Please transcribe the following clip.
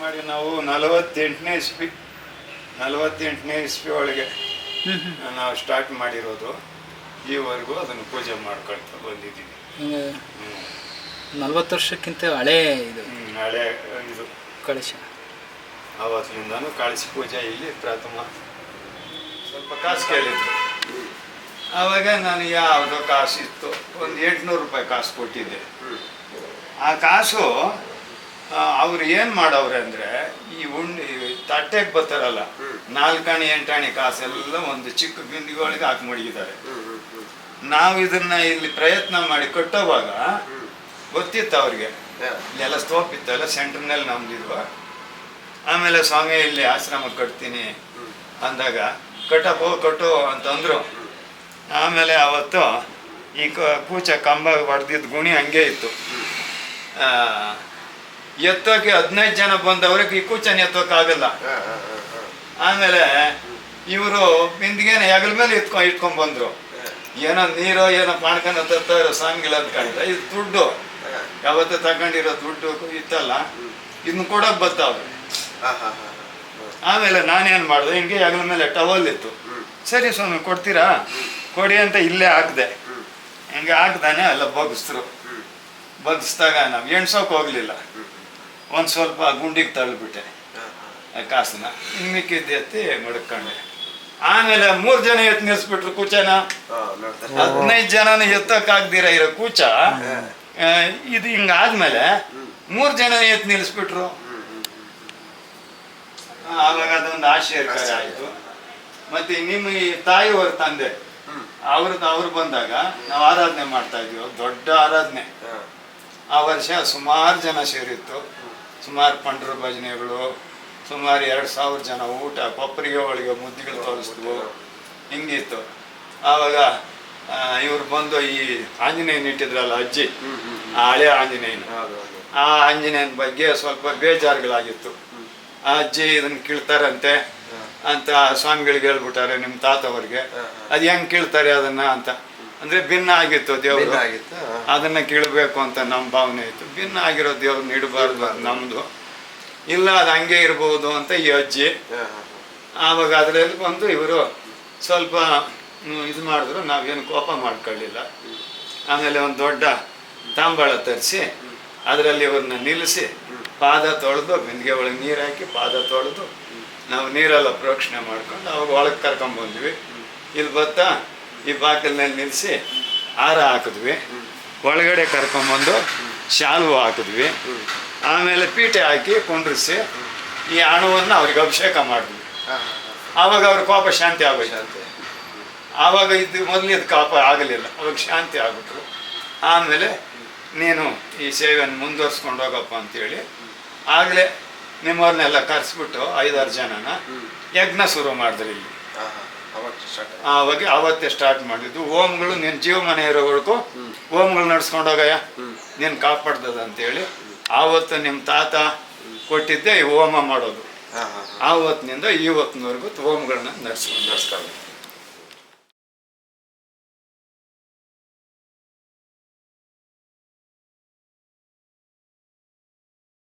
ಮಾಡಿ ನಾವು 48ನೇ ಇಸ್ವಿ ಒಳಗೆ ನಾವು ಸ್ಟಾರ್ಟ್ ಮಾಡಿರೋದು. ಈವರೆಗೂ ಅದನ್ನು ಪೂಜೆ ಮಾಡ್ಕೊಳ್ತಾ ಬಂದಿದ್ದೀವಿ. 40 ವರ್ಷಕ್ಕಿಂತ ಹಳೇ ಇದು ಹಳೆ ಇದು ಕಳಶ. ಆವತ್ತಿನಿಂದನೂ ಕಳಶ ಪೂಜೆ ಇಲ್ಲಿ ಪ್ರಥಮ. ಸ್ವಲ್ಪ ಕಾಸು ಕೇಳಿದ್ರು, ಆವಾಗ ನಾನು ಯಾವುದೋ ಕಾಸು ಇತ್ತು, ಒಂದು 800 ರೂಪಾಯಿ ಕಾಸು ಕೊಟ್ಟಿದ್ದೆ. ಆ ಕಾಸು ಅವ್ರು ಏನು ಮಾಡವ್ರೆ ಅಂದರೆ, ಈ ತಟ್ಟೆಗೆ ಬರ್ತಾರಲ್ಲ 4 ಆಣೆ 8 ಆಣೆ ಕಾಸೆಲ್ಲ ಒಂದು ಚಿಕ್ಕ ಬಿಂದಿಗೆಗಳಿಗೆ ಹಾಕಿ ಮಡಗಿದ್ದಾರೆ. ನಾವು ಇದನ್ನ ಇಲ್ಲಿ ಪ್ರಯತ್ನ ಮಾಡಿ ಕಟ್ಟೋವಾಗ ಗೊತ್ತಿತ್ತು ಅವ್ರಿಗೆ, ಇಲ್ಲೆಲ್ಲ ಸ್ತೋಪ್ ಇತ್ತಲ್ಲ ಸೆಂಟ್ರ್ನಲ್ಲಿ ನಮ್ದಿರುವ. ಆಮೇಲೆ ಸ್ವಾಮಿ ಇಲ್ಲಿ ಆಶ್ರಮ ಕಟ್ತೀನಿ ಅಂದಾಗ ಕಟ್ಟೋ ಅಂತಂದ್ರು. ಆಮೇಲೆ ಅವತ್ತು ಈ ಕೂಚ ಕಂಬ ಹೊಡೆದಿದ್ದು ಗುಣಿ ಹಂಗೆ ಇತ್ತು. ಎತ್ತೋಕೆ 15 ಜನ ಬಂದವ್ರಿಗೆ ಈ ಕೂಚನ ಎತ್ತೋಕ್ಕಾಗಲ್ಲ. ಆಮೇಲೆ ಇವರು ಬಿಂದಿಗೆನ ಹೆಗಲ ಮೇಲೆ ಇಟ್ಕೊಂಡ್ ಬಂದ್ರು. ಏನೋ ನೀರೋ ಏನೋ ಪಾಣ್ಕನ ತರ್ತಾರೋ ಸ್ವಾಮಿಗಳ ಅಂತ ಕಾಣ್ತಾ. ಇದು ದುಡ್ಡು ಯಾವತ್ತೂ ತಗೊಂಡಿರೋ ದುಡ್ಡು ಇತ್ತಲ್ಲ, ಇದನ್ನ ಕೊಡೋಕೆ ಬರ್ತಾವ್ರೆ. ಆಮೇಲೆ ನಾನೇನು ಮಾಡಿದೆ, ಹಿಂಗೆ ಹೆಗಲ ಮೇಲೆ ಟವಲ್ ಇತ್ತು. ಸರಿ ಸ್ವಾಮಿ ಕೊಡ್ತೀರಾ ಕೊಡಿ ಅಂತ ಇಲ್ಲೇ ಹಾಕಿದೆ. ಹಿಂಗೆ ಹಾಕ್ದಾನೆ ಎಲ್ಲ ಬಗ್ಸಿದ್ರು. ಬಗ್ಸಿದಾಗ ನಾವು ಎಣ್ಸೋಕೆ ಹೋಗ್ಲಿಲ್ಲ, ಒಂದು ಸ್ವಲ್ಪ ಗುಂಡಿಗೆ ತಳ್ಳಿಬಿಟ್ಟೆ ಕಾಸನ್ನ. ಇನ್ನು ಮಿಕ್ಕಿದ್ದು ಎತ್ತಿ ಮಡ್ಕೊಂಡೆ. ಆಮೇಲೆ 3 ಜನ ಎತ್ತು ನಿಲ್ಸ್ಬಿಟ್ರು ಕೂಚನ. 15 ಜನನ ಎತ್ತಕ್ಕಾಗ್ದಿರ ಇರೋ ಕೂಚ ಇದು ಹಿಂಗಾದ್ಮೇಲೆ 3 ಜನ ಎತ್ತು ನಿಲ್ಲಿಸ್ಬಿಟ್ರು. ಆವಾಗ ಅದೊಂದು ಆಶ್ಚರ್ಯಕಾರಿ ಆಯಿತು. ಮತ್ತೆ ನಿಮ್ಮ ಈ ತಾಯಿಯವ್ರ ತಂದೆ ಅವ್ರು ಬಂದಾಗ ನಾವು ಆರಾಧನೆ ಮಾಡ್ತಾ ಇದ್ವಿ, ದೊಡ್ಡ ಆರಾಧನೆ. ಆ ವರ್ಷ ಸುಮಾರು ಜನ ಸೇರಿತ್ತು, ಸುಮಾರು ಪಂಡ್ರ ಭಜನೆಗಳು, ಸುಮಾರು 2000 ಜನ ಊಟ, ಕೊಪ್ಪರಿಗೆ ಒಳಗೆ ಮುದ್ದಿಗಳು ತೋರಿಸಿದ್ವು, ಹಿಂಗಿತ್ತು. ಆವಾಗ ಇವ್ರು ಬಂದು ಈ ಆಂಜನೇಯನ ಇಟ್ಟಿದ್ರಲ್ಲ ಅಜ್ಜಿ, ಆ ಹಳೆ ಆಂಜನೇಯನ, ಆ ಆಂಜನೇಯನ ಬಗ್ಗೆ ಸ್ವಲ್ಪ ಬೇಜಾರುಗಳಾಗಿತ್ತು. ಆ ಅಜ್ಜಿ ಇದನ್ನ ಕೀಳ್ತಾರಂತೆ ಅಂತ ಸ್ವಾಮಿಗಳಿಗೆ ಹೇಳ್ಬಿಟ್ಟಾರೆ ನಿಮ್ಮ ತಾತವ್ರಿಗೆ. ಅದು ಹೆಂಗೆ ಕೀಳ್ತಾರೆ ಅದನ್ನ ಅಂತ, ಅಂದರೆ ಭಿನ್ನ ಆಗಿತ್ತು ದೇವರು, ಅದನ್ನ ಕೀಳ್ಬೇಕು ಅಂತ ನಮ್ಮ ಭಾವನೆ ಇತ್ತು. ಭಿನ್ನ ಆಗಿರೋ ದೇವ್ರನ್ನ ಇಡಬಾರ್ದು ನಮ್ಮದು, ಇಲ್ಲ ಅದು ಹಂಗೆ ಇರ್ಬೋದು ಅಂತ ಈ ಅಜ್ಜಿ. ಆವಾಗ ಅದರಲ್ಲಿ ಬಂದು ಇವರು ಸ್ವಲ್ಪ ಇದು ಮಾಡಿದ್ರು. ನಾವೇನು ಕೋಪ ಮಾಡ್ಕೊಳ್ಳಿಲ್ಲ. ಆಮೇಲೆ ಒಂದು ದೊಡ್ಡ ತಾಂಬಾಳ ತರಿಸಿ ಅದರಲ್ಲಿ ಇವ್ರನ್ನ ನಿಲ್ಲಿಸಿ ಪಾದ ತೊಳೆದು, ಬಿಂದಿಗೆ ಒಳಗೆ ನೀರು ಹಾಕಿ ಪಾದ ತೊಳೆದು ನಾವು ನೀರೆಲ್ಲ ಪ್ರೋಕ್ಷಣೆ ಮಾಡ್ಕೊಂಡು ಅವಾಗ ಒಳಗೆ ಕರ್ಕೊಂಡ್ಬಂದ್ವಿ. ಇಲ್ಲಿ ಬರ್ತಾ ಈ ಬಾಗಿಲಿನಲ್ಲಿ ನಿಲ್ಲಿಸಿ ಹಾರ ಹಾಕಿದ್ವಿ, ಒಳಗಡೆ ಕರ್ಕೊಂಬಂದು ಶಾಲ್ವು ಹಾಕಿದ್ವಿ. ಆಮೇಲೆ ಪೀಠೆ ಹಾಕಿ ಕುಂಡ್ರಿಸಿ ಈ ಹಣವನ್ನು ಅವ್ರಿಗೆ ಅಭಿಷೇಕ ಮಾಡಿದ್ವಿ. ಆವಾಗ ಅವ್ರ ಕೋಪ ಶಾಂತಿ ಆಗೋಯ್ತು. ಆವಾಗ ಇದು ಮೊದಲಿದ್ದು ಕೋಪ ಆಗಲಿಲ್ಲ, ಅವಾಗ ಶಾಂತಿ ಆಗ್ಬಿಟ್ರು. ಆಮೇಲೆ ನೀನು ಈ ಸೇವೆಯನ್ನು ಮುಂದುವರ್ಸ್ಕೊಂಡು ಹೋಗಪ್ಪ ಅಂತೇಳಿ ಆಗಲೇ ನಿಮ್ಮವ್ರನ್ನೆಲ್ಲ ಕರೆಸ್ಬಿಟ್ಟು 5-6 ಜನನ ಯಜ್ಞ ಶುರು ಮಾಡಿದ್ರು ಇಲ್ಲಿ. ಅವತ್ತೇ ಸ್ಟಾರ್ಟ್ ಮಾಡಿದ್ದು. ಓಮ್ಗಳು ನಿನ್ನ ಜೀವಮನೆ ಇರೋವರೆಗೂ ಓಮ್ಗಳು ನಡ್ಸ್ಕೊಂಡು ಹೋಗಯ್ಯ, ನೀನು ಕಾಪಾಡ್ದದ ಅಂತೇಳಿ ಆವತ್ತು ನಿಮ್ಮ ತಾತ ಕೊಟ್ಟಿದ್ದೆ ಈ ಹೋಮ ಮಾಡೋದು. ಆವತ್ತಿನಿಂದ ಇವತ್ತಿನವರೆಗೂ ಹೋಮಗಳನ್ನ ನಡ್ಸ್ಕೊಂಡು